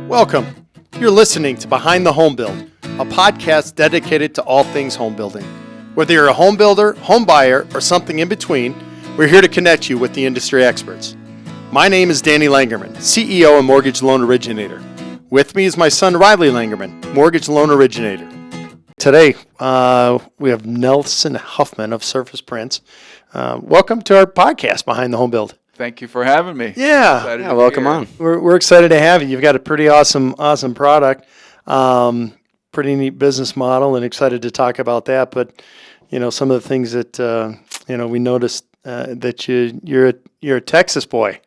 Welcome. You're listening to Behind the Home Build, a podcast dedicated to all things home building. Whether you're a home builder, home buyer, or something in between, we're here to connect you with the industry experts. My name is Danny Langerman, CEO and mortgage loan originator. With me is my son Riley Langerman, mortgage loan originator. Today, we have Nelson Huffman of Surface Prints. Welcome to our podcast, Behind the Home Build. Thank you for having me. Yeah, welcome on. We're excited to have you. You've got a pretty awesome product, pretty neat business model, and excited to talk about that. But some of the things that we noticed that you're a Texas boy.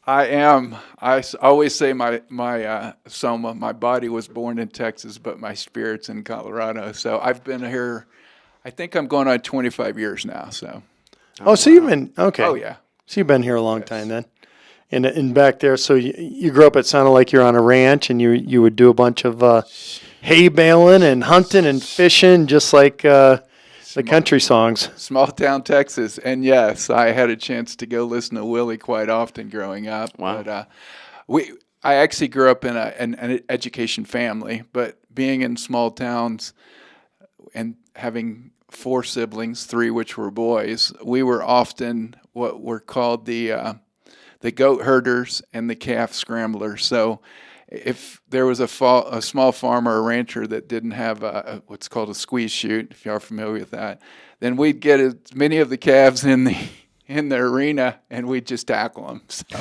I am. I always say my Soma, my body was born in Texas, but my spirit's in Colorado. So I've been here. I think I'm going on 25 years now. So. So you've been okay. Oh yeah. So you've been here a long time then, and back there. So you grew up. It sounded like you're on a ranch, and you would do a bunch of hay baling and hunting and fishing, just like the country songs. Small town Texas, and yes, I had a chance to go listen to Willie quite often growing up. Wow. But I actually grew up in an education family, but being in small towns and having 4 siblings, 3 which were boys, we were often what were called the goat herders and the calf scramblers. So if there was a small farmer or rancher that didn't have what's called a squeeze chute, if you are familiar with that, then we'd get as many of the calves in the arena, and we'd just tackle them. So.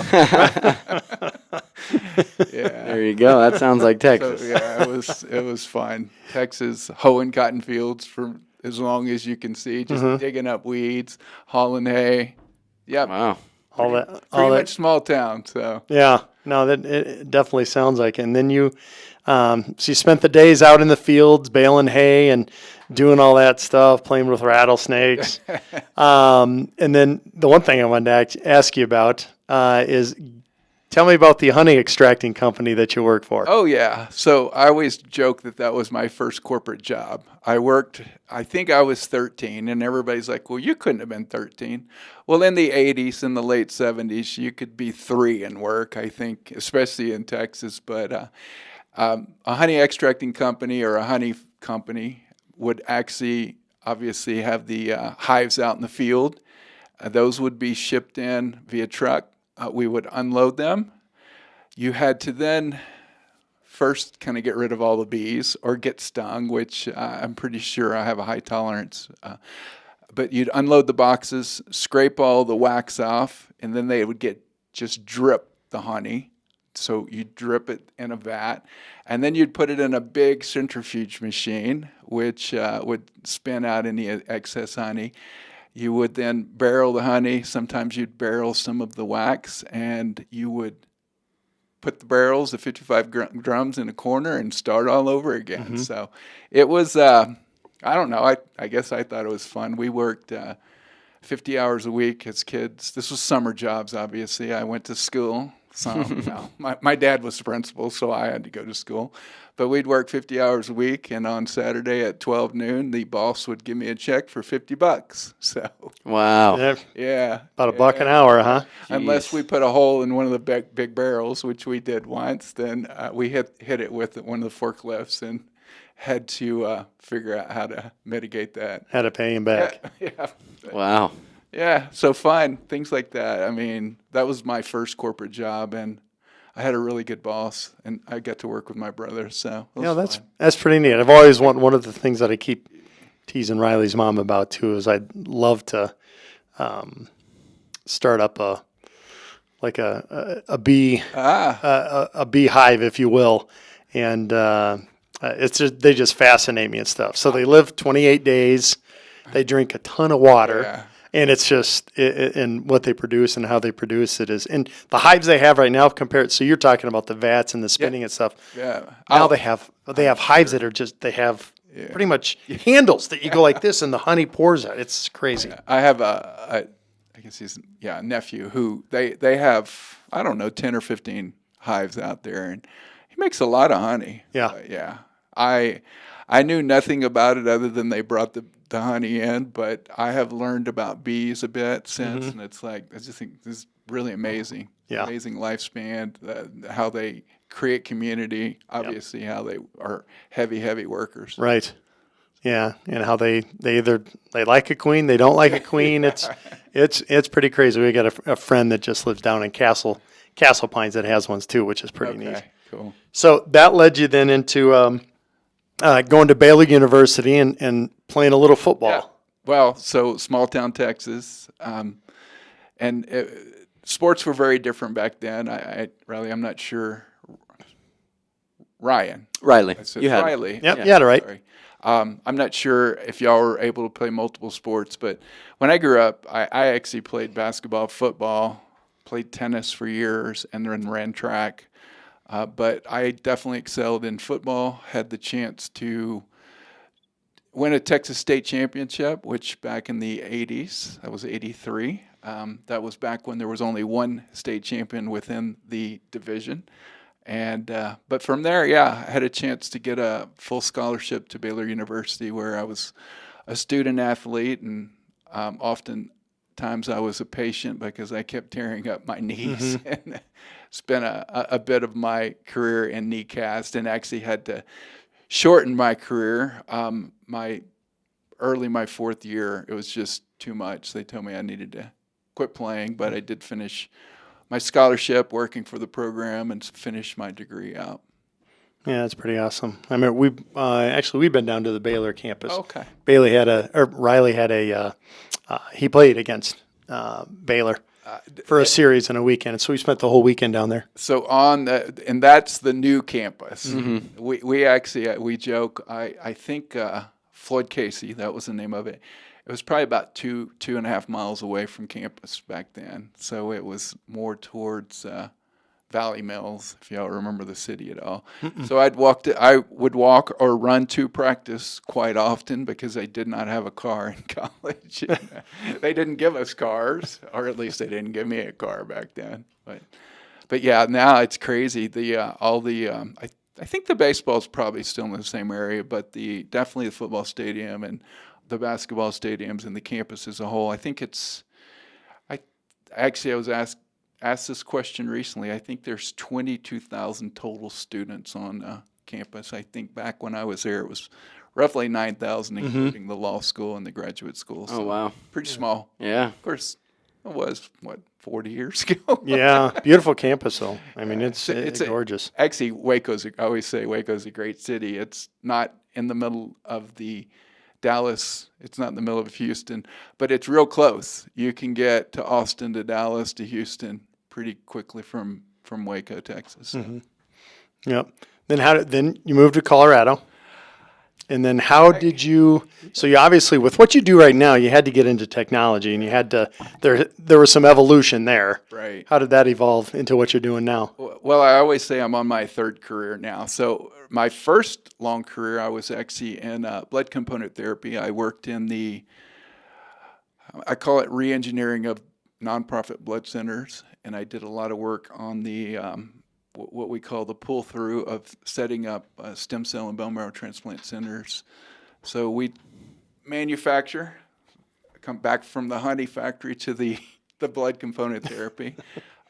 Yeah. There you go. That sounds like Texas. So, yeah, it was fun. Texas, hoeing cotton fields for as long as you can see, just digging up weeds, hauling hay. Yep. Wow. Pretty much small town. So yeah, no, that it definitely sounds like it. And then you spent the days out in the fields baling hay and doing all that stuff, playing with rattlesnakes. And then the one thing I wanted to ask you about is tell me about the honey extracting company that you work for. Oh, yeah. So I always joke that was my first corporate job. I think I was 13, and everybody's like, well, you couldn't have been 13. Well, in the 80s and the late 70s, you could be 3 and work, I think, especially in Texas. But a honey extracting company or a honey company would actually obviously have the hives out in the field. Those would be shipped in via truck. We would unload them. You had to then first kind of get rid of all the bees or get stung, which I'm pretty sure I have a high tolerance. But you'd unload the boxes, scrape all the wax off, and then they would just drip the honey. So you'd drip it in a vat, and then you'd put it in a big centrifuge machine, which would spin out any excess honey. You would then barrel the honey. Sometimes you'd barrel some of the wax, and you would put the barrels, the 55 drums, in a corner and start all over again. Mm-hmm. So it was, I don't know, I guess I thought it was fun. We worked 50 hours a week as kids. This was summer jobs, obviously. I went to school. My dad was the principal, so I had to go to school. But we'd work 50 hours a week, and on Saturday at 12 noon, the boss would give me a check for $50. So wow, yeah, about $1 an hour, huh? Unless we put a hole in one of the big barrels, which we did once, then we hit it with one of the forklifts and had to figure out how to mitigate that. How to pay him back. Yeah. Wow. Yeah, so fun, things like that. I mean, that was my first corporate job, and I had a really good boss, and I got to work with my brother. So that's pretty neat. I've always wanted, one of the things that I keep teasing Riley's mom about too is I'd love to start up a bee a beehive, if you will, and they just fascinate me and stuff. So they live 28 days, they drink a ton of water. Yeah. And it's just, and what they produce and how they produce it is, and the hives they have right now compared, so you're talking about the vats and the spinning and stuff. Yeah. Now they have hives that are just, they have pretty much handles that you go like this and the honey pours out. It's crazy. Yeah. I have I guess he's, a nephew who they have, I don't know, 10 or 15 hives out there, and he makes a lot of honey. Yeah. Yeah. I knew nothing about it other than they brought the honey in, but I have learned about bees a bit since, and it's like, I just think this really amazing. Yeah. Amazing lifespan, how they create community, obviously how they are heavy workers. Right. Yeah, and how they either they like a queen, they don't like a queen. It's pretty crazy. We got a friend that just lives down in Castle Pines that has ones too, which is pretty neat. Cool. So that led you then into going to Baylor University and playing a little football. Yeah. Well, so small town Texas, and sports were very different back then. I'm not sure. Riley. I said You had it. Riley. Yep, you had it right. Sorry. I'm not sure if y'all were able to play multiple sports, but when I grew up, I actually played basketball, football, played tennis for years, and then ran track. But I definitely excelled in football, had the chance to win a Texas State championship, which back in the 80s, that was 83. That was back when there was only one state champion within the division. And but from there, I had a chance to get a full scholarship to Baylor University, where I was a student athlete, and oftentimes I was a patient because I kept tearing up my knees and spent a bit of my career in knee cast, and actually had to shorten my career. My fourth year, it was just too much. They told me I needed to quit playing, but I did finish my scholarship, working for the program, and finish my degree out. Yeah, that's pretty awesome. I mean, we've been down to the Baylor campus. Okay. Riley had he played against Baylor for a series in a weekend, so we spent the whole weekend down there. So and that's the new campus. Mm-hmm. We joke. I think Floyd Casey, that was the name of it. It was probably about 2.5 miles away from campus back then. So it was more towards Valley Mills, if y'all remember the city at all. Mm-mm. So I would walk or run to practice quite often because I did not have a car in college. They didn't give us cars, or at least they didn't give me a car back then. But yeah, now it's crazy. I think the baseball's probably still in the same area, but definitely the football stadium and the basketball stadiums and the campus as a whole. I think I was asked this question recently. I think there's 22,000 total students on campus. I think back when I was there, it was roughly 9,000, including the law school and the graduate school. So oh, wow. Pretty small. Yeah. Of course, it was, 40 years ago? Yeah, beautiful campus, though. I mean, it's gorgeous. Actually, I always say Waco's a great city. It's not in the middle of the Dallas, it's not in the middle of Houston, but it's real close. You can get to Austin, to Dallas, to Houston pretty quickly from Waco, Texas. Mm-hmm. Yep. Then you moved to Colorado, and then how did you? So you obviously, with what you do right now, you had to get into technology, and you had to. There was some evolution there. Right. How did that evolve into what you're doing now? Well, I always say I'm on my third career now. So my first long career, I was actually in blood component therapy. I worked in I call it re-engineering of nonprofit blood centers, and I did a lot of work on the what we call the pull-through of setting up stem cell and bone marrow transplant centers. So we manufacture, come back from the honey factory to the blood component therapy,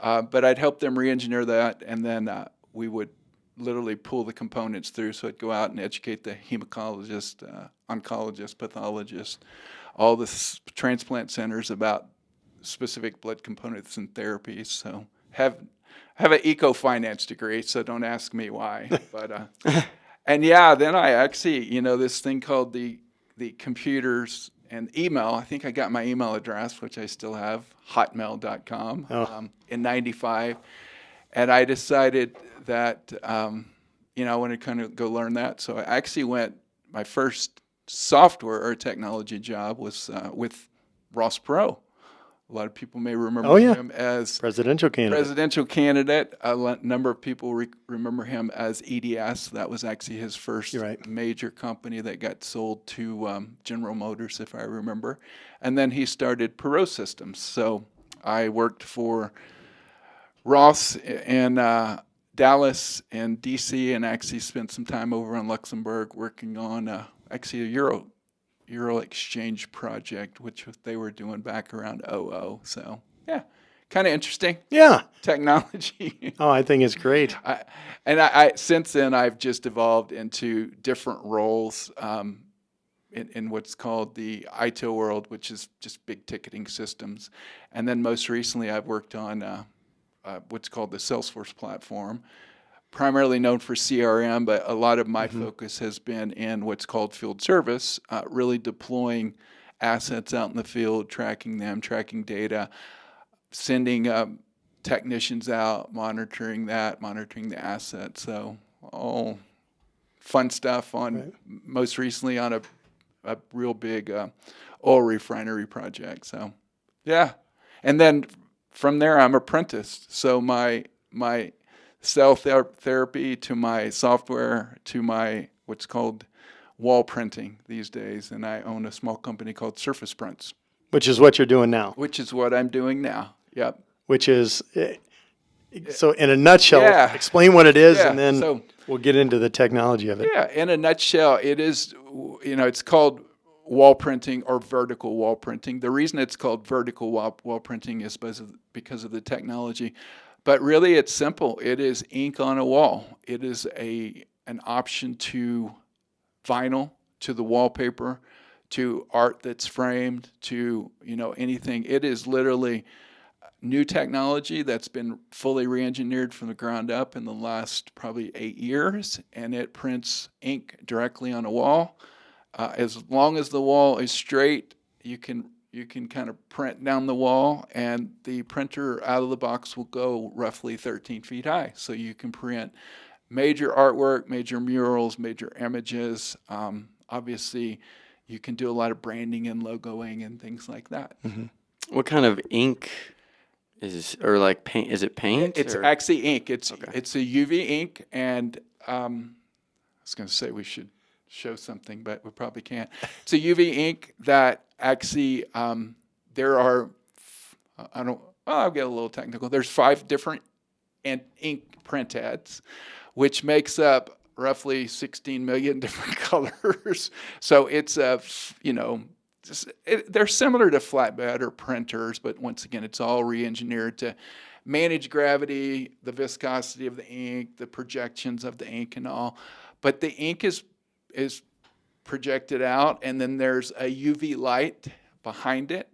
but I'd help them re-engineer that, and then we would literally pull the components through. So I'd go out and educate the hematologist, oncologist, pathologist, all the transplant centers about specific blood components and therapies. So have an eco-finance degree, so don't ask me why. But and then I actually, this thing called the computers and email. I think I got my email address, which I still have, hotmail.com, in '95, and I decided that I wanted to kind of go learn that. So I actually my first software or technology job was with Ross Perot. A lot of people may remember him as presidential candidate. A number of people remember him as EDS. That was actually his first major company that got sold to General Motors, if I remember. And then he started Perot Systems. So I worked for Ross in Dallas and DC, and actually spent some time over in Luxembourg working on actually a Euro exchange project, which they were doing back around 00. So kind of interesting Yeah. technology. Oh, I think it's great. I since then I've just evolved into different roles in what's called the ITIL world, which is just big ticketing systems, and then most recently I've worked on what's called the Salesforce platform, primarily known for CRM, but a lot of my focus has been in what's called field service, really deploying assets out in the field, tracking them, tracking data, sending technicians out, monitoring the assets. So all fun stuff on most recently on a real big oil refinery project. So yeah, and then from there I'm apprenticed. So my cell therapy to my software to my what's called wall printing these days, and I own a small company called Surface Prints, Which is what you're doing now. which is what I'm doing now. Yep. Which is, so in a nutshell, Yeah. explain what it is, Yeah, and then so- we'll get into the technology of it. Yeah, in a nutshell, it is, it's called wall printing or vertical wall printing. The reason it's called vertical wall printing is because of the technology. But really, it's simple. It is ink on a wall. It is an option to vinyl, to the wallpaper, to art that's framed, to anything. It is literally new technology that's been fully re-engineered from the ground up in the last probably 8 years, and it prints ink directly on a wall. As long as the wall is straight, you can kind of print down the wall, and the printer out of the box will go roughly 13 feet high. So you can print major artwork, major murals, major images. Obviously, you can do a lot of branding and logoing and things like that. What kind of ink or like paint? Is it paint? It's or? actually ink. It's Okay. it's a UV ink, and I was going to say we should show something, but we probably can't. It's a UV ink that actually there are. I'll get a little technical. There's 5 different ink print heads, which makes up roughly 16 million different colors. So it's they're similar to flatbed or printers, but once again, it's all re-engineered to manage gravity, the viscosity of the ink, the projections of the ink, and all. But the ink is projected out, and then there's a UV light behind it.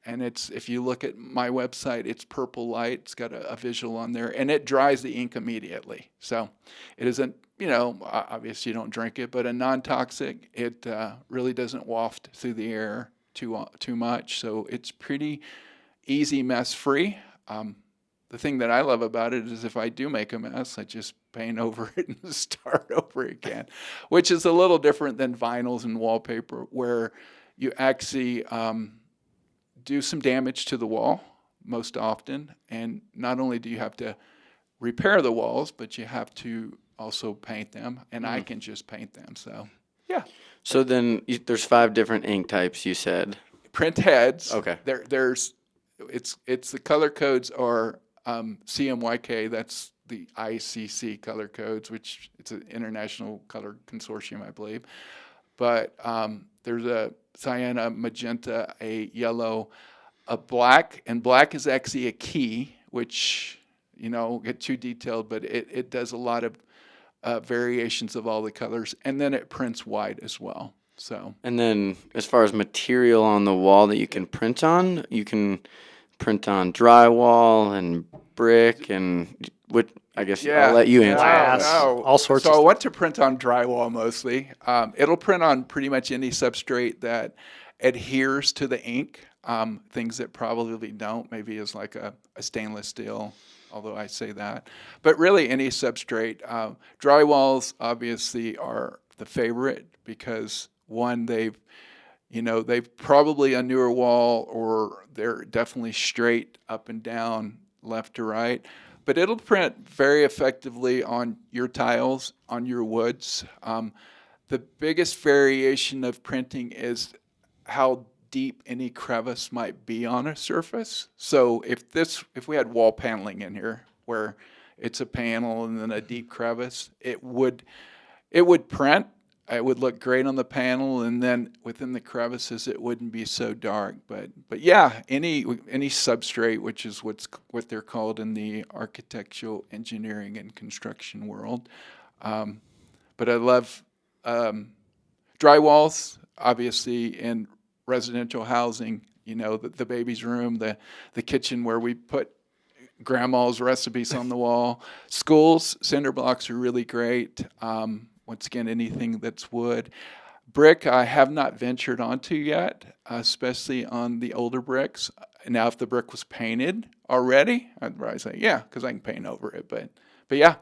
And if you look at my website, it's purple light. It's got a visual on there, and it dries the ink immediately. So it isn't, obviously you don't drink it, but a non-toxic. It really doesn't waft through the air too much. So it's pretty easy, mess-free. The thing that I love about it is if I do make a mess, I just paint over it and start over again, which is a little different than vinyls and wallpaper, where you actually do some damage to the wall most often. And not only do you have to repair the walls, but you have to also paint them, and I can just paint them. So, yeah. So then there's 5 different ink types, you said. Print heads. Okay. There's the color codes are CMYK. That's the ICC color codes, which it's an international color consortium, I believe. But there's a cyan, a magenta, a yellow, a black, and black is actually a key, which won't get too detailed, but it does a lot of variations of all the colors, and then it prints white as well. So. And then as far as material on the wall that you can print on on drywall and brick and what. I guess I'll let you answer. Glass, all sorts of So I stuff. want to print on drywall mostly. It'll print on pretty much any substrate that adheres to the ink. Things that probably don't, maybe is like a stainless steel, although I say that. But really any substrate. Drywalls obviously are the favorite because one, they've probably a newer wall, or they're definitely straight up and down, left to right. But it'll print very effectively on your tiles, on your woods. The biggest variation of printing is how deep any crevice might be on a surface. So if we had wall paneling in here, where it's a panel and then a deep crevice, it would print it would look great on the panel, and then within the crevices it wouldn't be so dark. But yeah, any substrate, which is what they're called in the architectural engineering and construction world. But I love drywalls, obviously, in residential housing. The baby's room, the kitchen where we put grandma's recipes on the wall. Schools, cinder blocks are really great. Once again, anything that's wood. Brick, I have not ventured onto yet, especially on the older bricks. Now, if the brick was painted already, I'd probably say, yeah, because I can paint over it. But yeah,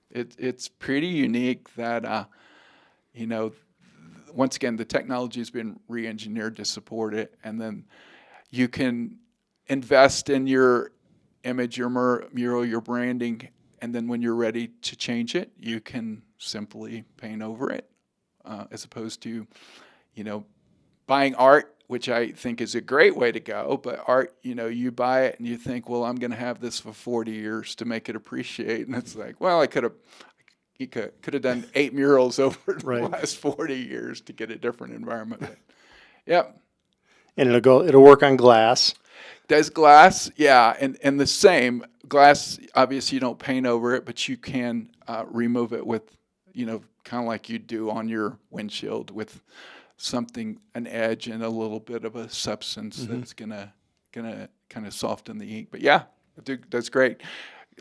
it's pretty unique that, once again, the technology has been re-engineered to support it. And then you can invest in your image, your mural, your branding, and then when you're ready to change it, you can simply paint over it, as opposed to, buying art, which I think is a great way to go. But art, you buy it and you think, well, I'm going to have this for 40 years to make it appreciate, and it's like, well, you could have done 8 murals over the last 40 years to get a different environment. But, yep. And it'll work on glass. Does glass, yeah, and the same glass. Obviously, you don't paint over it, but you can remove it with, kind of like you do on your windshield, with an edge and a little bit of a substance that's gonna kind of soften the ink. But yeah, that's great.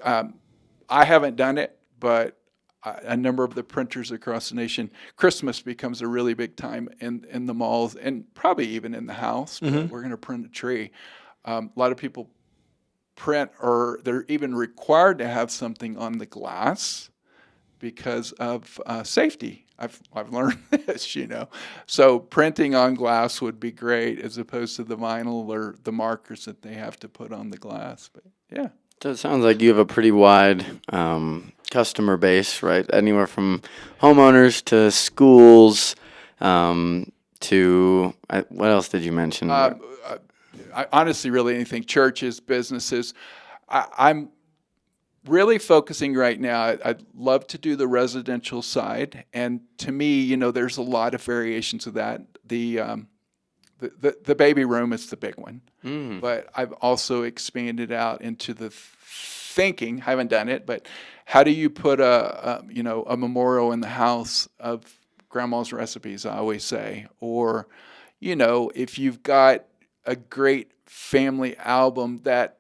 I haven't done it, but a number of the printers across the nation. Christmas becomes a really big time in the malls, and probably even in the house. But we're going to print a tree. A lot of people print, or they're even required to have something on the glass because of safety. I've learned this, So printing on glass would be great, as opposed to the vinyl or the markers that they have to put on the glass. But yeah. So it sounds like you have a pretty wide customer base, right? Anywhere from homeowners to schools to what else did you mention? Honestly, really anything. Churches, businesses. I'm really focusing right now. I'd love to do the residential side, and to me, there's a lot of variations of that. The baby room is the big one, but I've also expanded out into the thinking. I haven't done it, but how do you put a memorial in the house of grandma's recipes? I always say, or if you've got a great family album that,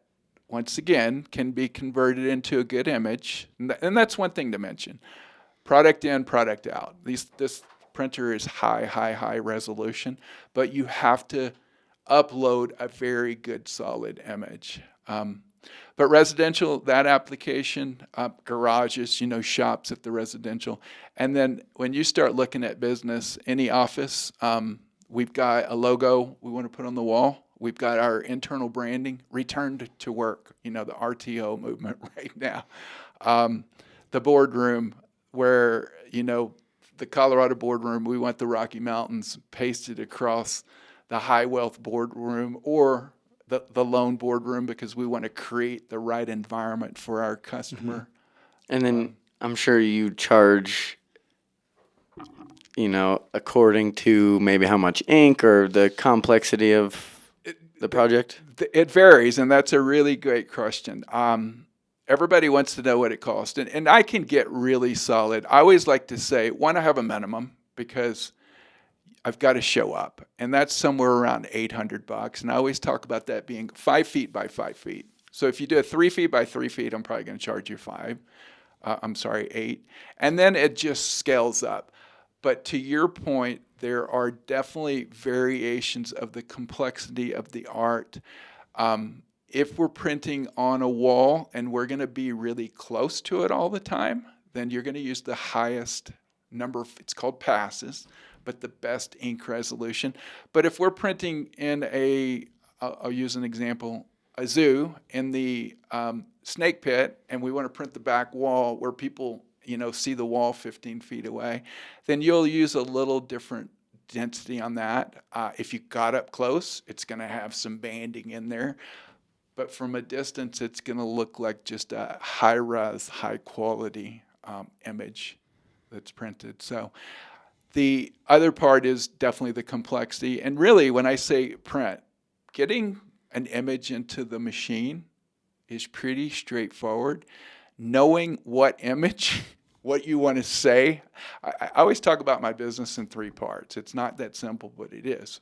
once again, can be converted into a good image, and that's one thing to mention. Product in, product out. This printer is high resolution, but you have to upload a very good, solid image. But residential, that application, garages, shops at the residential. And then when you start looking at business, any office, we've got a logo we want to put on the wall. We've got our internal branding, return to work, the RTO movement right now. The boardroom, where, the Colorado boardroom, we want the Rocky Mountains pasted across the high wealth boardroom, or the loan boardroom, because we want to create the right environment for our customer. And then I'm sure you charge, according to maybe how much ink or the complexity of the project? It varies, and that's a really great question. Everybody wants to know what it costs, and I can get really solid. I always like to say, one, I have a minimum, because I've got to show up, and that's somewhere around $800. And I always talk about that being 5 feet by 5 feet. So if you do a 3 feet by 3 feet, I'm probably going to charge you 8. And then it just scales up. But to your point, there are definitely variations of the complexity of the art. If we're printing on a wall and we're going to be really close to it all the time, then you're going to use the highest number. It's called passes, but the best ink resolution. But if we're printing in I'll use an example, a zoo in the snake pit, and we want to print the back wall where people see the wall 15 feet away, then you'll use a little different density on that. If you got up close, it's going to have some banding in there. But from a distance, it's going to look like just a high-res, high-quality image that's printed. So The other part is definitely the complexity. And really, when I say print, getting an image into the machine is pretty straightforward. Knowing what image, what you want to say. I always talk about my business in 3 parts. It's not that simple, but it is.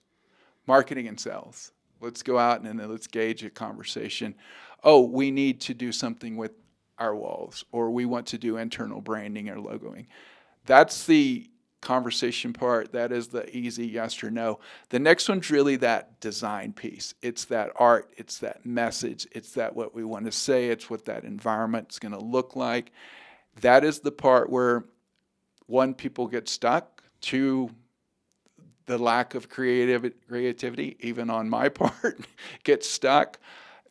Marketing and sales. Let's go out and then let's gauge a conversation. Oh, we need to do something with our walls, or we want to do internal branding or logoing. That's the conversation part. That is the easy yes or no. The next one's really that design piece. It's that art, it's that message, it's that what we want to say, it's what that environment's going to look like. That is the part where, 1, people get stuck, 2, the lack of creativity, even on my part, gets stuck.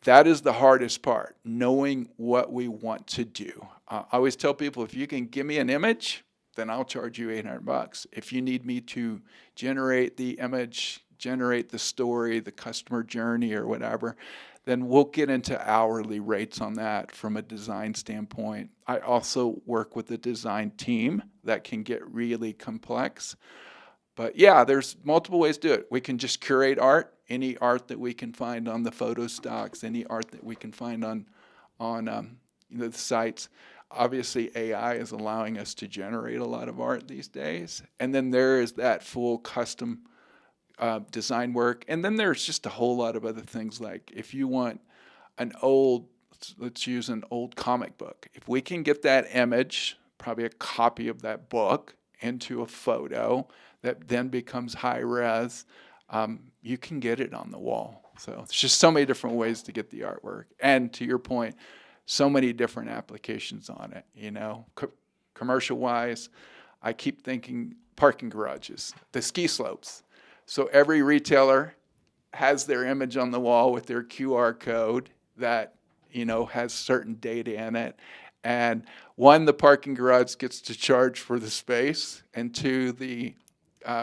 That is the hardest part, knowing what we want to do. I always tell people, if you can give me an image, then I'll charge you $800. If you need me to generate the image, generate the story, the customer journey or whatever, then we'll get into hourly rates on that from a design standpoint. I also work with a design team that can get really complex. But yeah, there's multiple ways to do it. We can just curate art, any art that we can find on the photo stocks, any art that we can find on the sites. Obviously, AI is allowing us to generate a lot of art these days. And then there is that full custom design work. And then there's just a whole lot of other things, like if you want an old, let's use an old comic book. If we can get that image, probably a copy of that book, into a photo that then becomes high res, you can get it on the wall. So there's just so many different ways to get the artwork. And to your point, so many different applications on it, commercial wise. I keep thinking parking garages, the ski slopes. So every retailer has their image on the wall with their QR code that, has certain data in it. And 1, the parking garage gets to charge for the space, and 2, the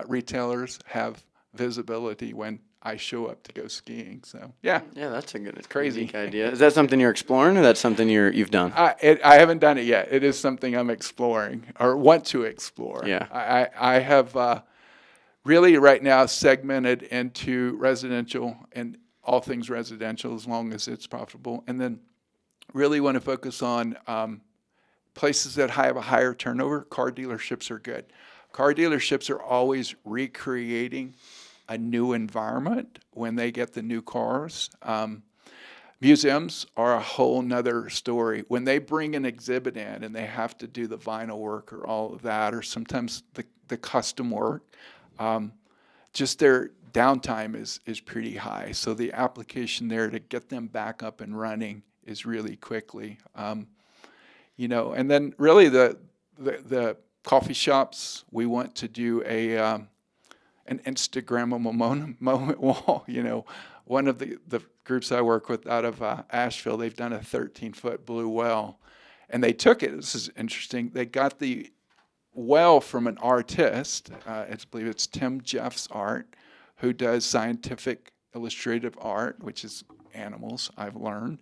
retailers have visibility when I show up to go skiing. So yeah, that's a good, crazy unique idea. Is that something you're exploring, or that's something you've done? I haven't done it yet. It is something I'm exploring or want to explore. Yeah, I have really right now segmented into residential and all things residential, as long as it's profitable, and then really want to focus on places that have a higher turnover. Car dealerships are good. Car dealerships are always recreating a new environment when they get the new cars. Museums are a whole nother story. When they bring an exhibit in and they have to do the vinyl work or all of that, or sometimes the custom work, just their downtime is pretty high. So the application there to get them back up and running is really quickly. And then really the coffee shops, we want to do an Instagrammable moment wall. One of the groups I work with out of Asheville, they've done a 13-foot blue well, and they took it. This is interesting. They got the well from an artist. I believe it's Tim Jeff's art, who does scientific illustrative art, which is animals, I've learned.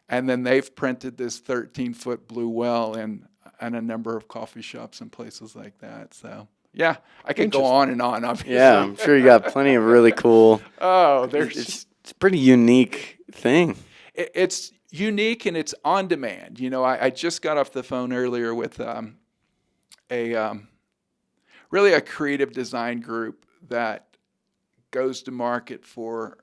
And then they've printed this 13-foot blue well in a number of coffee shops and places like that. So yeah, I could go on and on, obviously. Yeah, I'm sure you got plenty of really cool. It's a pretty unique thing. It's unique and it's on demand. I just got off the phone earlier with really a creative design group that goes to market for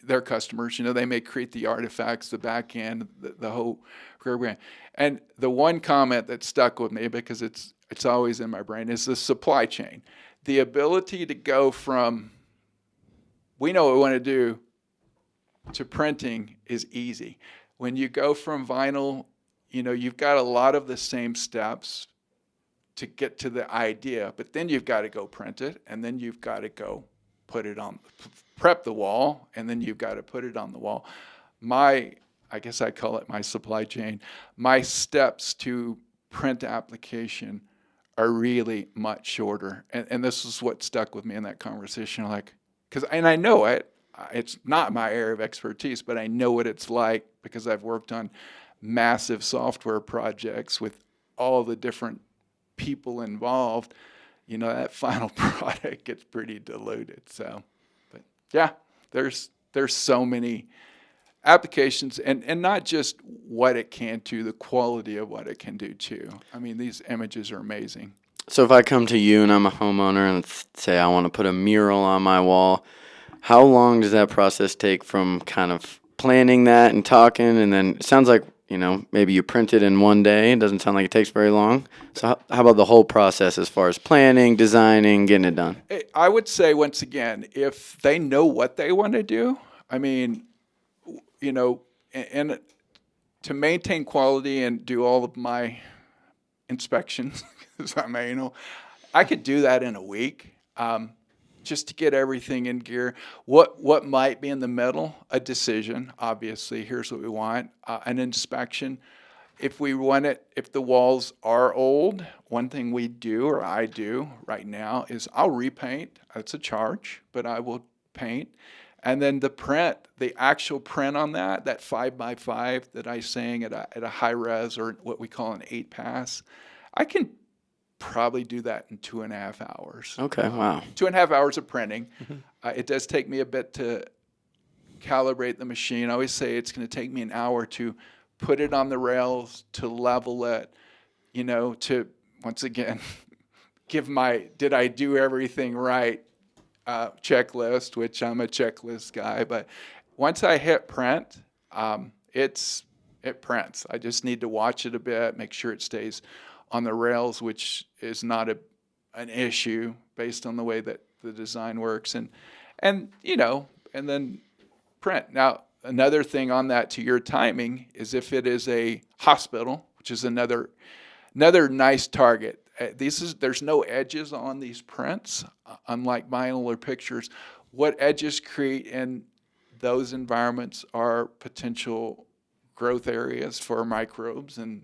their customers. They may create the artifacts, the back end, the whole program. And the one comment that stuck with me, because it's always in my brain, is the supply chain. The ability to go from, we know what we want to do, to printing is easy. When you go from vinyl, you've got a lot of the same steps to get to the idea, but then you've got to go print it, and then you've got to go put it on, prep the wall, and then you've got to put it on the wall. I guess I call it my supply chain. My steps to print application are really much shorter. And this is what stuck with me in that conversation. And I know it's not my area of expertise, but I know what it's like because I've worked on massive software projects with all the different people involved. that final product gets pretty diluted. So, but yeah, there's so many applications, and not just what it can do, the quality of what it can do too. I mean, these images are amazing. So if I come to you and I'm a homeowner and let's say I want to put a mural on my wall, how long does that process take from kind of planning that and talking, and then it sounds like, maybe you print it in one day. It doesn't sound like it takes very long. So how about the whole process as far as planning, designing, getting it done? I would say, once again, if they know what they want to do, I mean, and to maintain quality and do all of my inspections, because I'm anal, I could do that in a week, just to get everything in gear. What might be in the middle? A decision, obviously. Here's what we want. An inspection. If the walls are old, one thing we do, or I do right now, is I'll repaint. That's a charge, but I will paint. And then the actual print on that 5x5 that I sang at a high res, or what we call an 8-pass, I can probably do that in 2.5 hours. Okay, wow. 2.5 hours of printing. It does take me a bit to calibrate the machine. I always say it's going to take me an hour to put it on the rails, to level it, to, once again, give did I do everything right checklist, which I'm a checklist guy. But once I hit print, it prints. I just need to watch it a bit, make sure it stays on the rails, which is not an issue based on the way that the design works, and then print. Now, another thing on that, to your timing, is if it is a hospital, which is another nice target. There's no edges on these prints, unlike vinyl or pictures. What edges create in those environments are potential growth areas for microbes and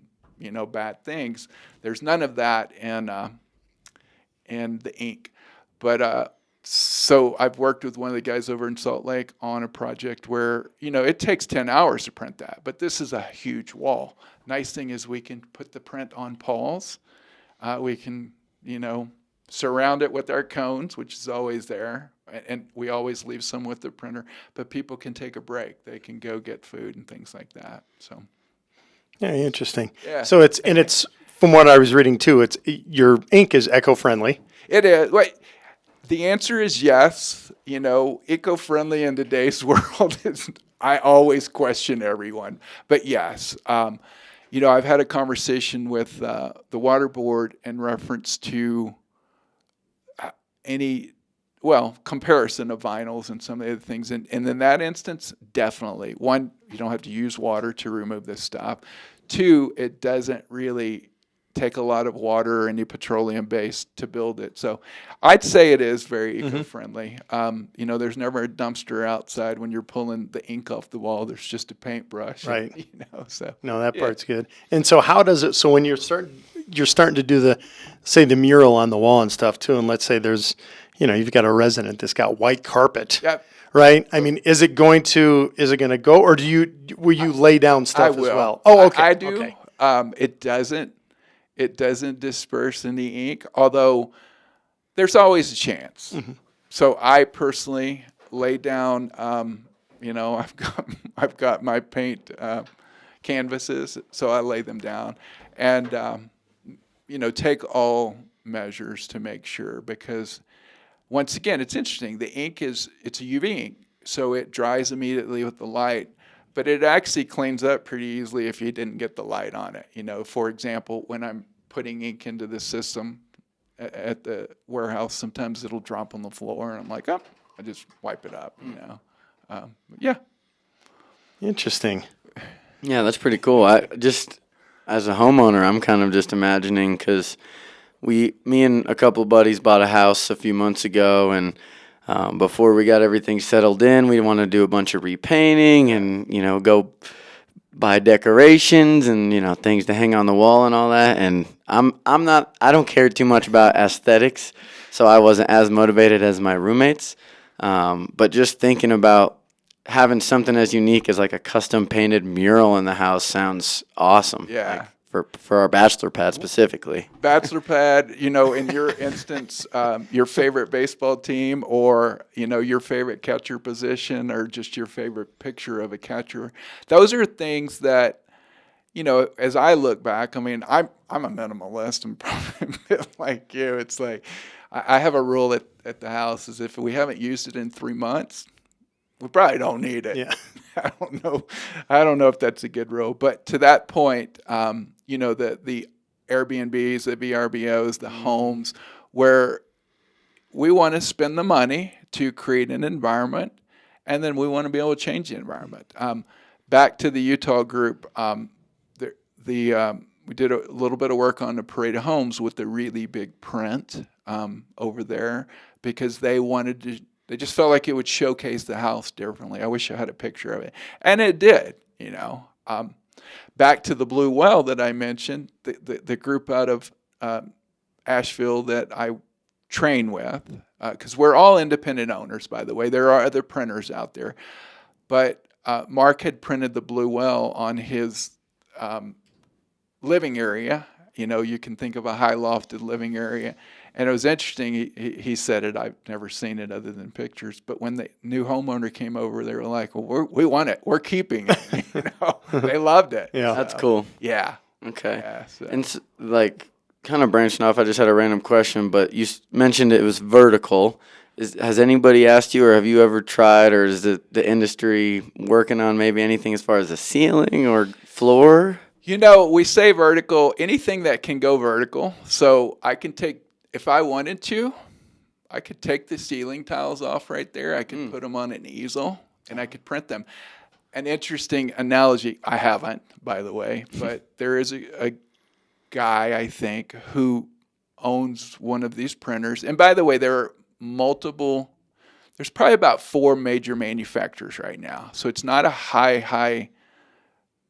bad things. There's none of that in the ink. But so I've worked with one of the guys over in Salt Lake on a project where it takes 10 hours to print that, but this is a huge wall. Nice thing is we can put the print on pawls. We can surround it with our cones, which is always there, and we always leave some with the printer. But people can take a break. They can go get food and things like that. So. Yeah, interesting. Yeah. So it's from what I was reading too, your ink is eco-friendly. It is. Wait, the answer is yes. Eco-friendly in today's world is. I always question everyone, but yes. I've had a conversation with the water board in reference to comparison of vinyls and some of the other things. And in that instance, definitely. One, you don't have to use water to remove this stuff. Two, it doesn't really take a lot of water or any petroleum base to build it. So I'd say it is very eco-friendly. There's never a dumpster outside when you're pulling the ink off the wall. There's just a paintbrush. Right. So. No, that part's good. And so how does it, so when you're starting to do the mural on the wall and stuff too, and let's say there's, you've got a resident that's got white carpet. Yep. Right? I mean, is it going to go, or will you lay down stuff as well? Oh, okay. I do. Okay. It doesn't disperse in the ink, although there's always a chance. Mm-hmm. So I personally lay down, I've got my paint canvases, so I lay them down and, take all measures to make sure, because once again, it's interesting. The ink it's a UV ink, so it dries immediately with the light, but it actually cleans up pretty easily if you didn't get the light on it. For example, when I'm putting ink into the system at the warehouse, sometimes it'll drop on the floor, and I'm like, I just wipe it up, Yeah. Interesting. Yeah, that's pretty cool. I just, as a homeowner, I'm kind of just imagining, because me and a couple of buddies bought a house a few months ago, and before we got everything settled in, we want to do a bunch of repainting and, go buy decorations and, things to hang on the wall and all that. And I don't care too much about aesthetics, so I wasn't as motivated as my roommates. But just thinking about having something as unique as like a custom painted mural in the house sounds awesome. Yeah. for our bachelor pad specifically. Bachelor pad, in your instance, your favorite baseball team, or your favorite catcher position, or just your favorite picture of a catcher. Those are things that, as I look back, I mean, I'm a minimalist. I'm probably a bit like you. It's like I have a rule at the house is if we haven't used it in 3 months, we probably don't need it. Yeah. I don't know if that's a good rule. But to that point, the Airbnbs, the VRBOs, the homes, where we want to spend the money to create an environment, and then we want to be able to change the environment. Back to the Utah group, we did a little bit of work on the Parade of Homes with the really big print over there because they just felt like it would showcase the house differently. I wish I had a picture of it. And it did, Back to the Blue Well that I mentioned, the group out of Asheville that I train with, because we're all independent owners, by the way. There are other printers out there. But Mark had printed the Blue Well on his living area. You can think of a high lofted living area. And it was interesting. He said it. I've never seen it other than pictures. But when the new homeowner came over, they were like, "Well, we want it. We're keeping it." They loved it. Yeah, that's cool. Yeah. Okay. Yeah, so. And kind of branching off, I just had a random question, but you mentioned it was vertical. Has anybody asked you, or have you ever tried, or is the industry working on maybe anything as far as the ceiling or floor? We say vertical, anything that can go vertical. So I can take, if I wanted to, I could take the ceiling tiles off right there. I could put them on an easel, and I could print them. An interesting analogy, I haven't, by the way, but there is a guy, I think, who owns one of these printers. And by the way, there are there's probably about 4 major manufacturers right now. So it's not a high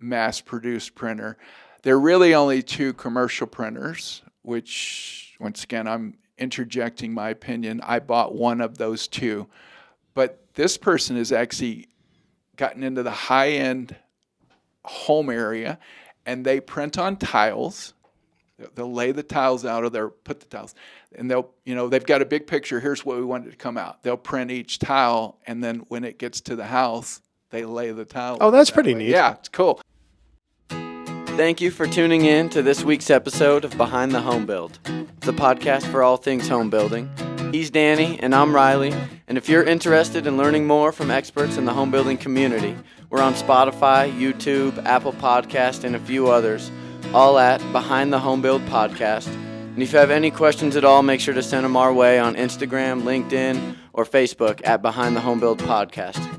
mass-produced printer. There are really only 2 commercial printers, which, once again, I'm interjecting my opinion. I bought one of those 2. But this person has actually gotten into the high-end home area, and they print on tiles. They'll lay the tiles out, or they'll put the tiles, and they've got a big picture. Here's what we want it to come out. They'll print each tile, and then when it gets to the house, they lay the tile. Oh, that's pretty neat. Yeah, it's cool. Thank you for tuning in to this week's episode of Behind the Home Build, the podcast for all things home building. He's Danny, and I'm Riley, and if you're interested in learning more from experts in the home building community, we're on Spotify, YouTube, Apple Podcast, and a few others, all at Behind the Home Build Podcast. And if you have any questions at all, make sure to send them our way on Instagram, LinkedIn, or Facebook at Behind the Home Build Podcast.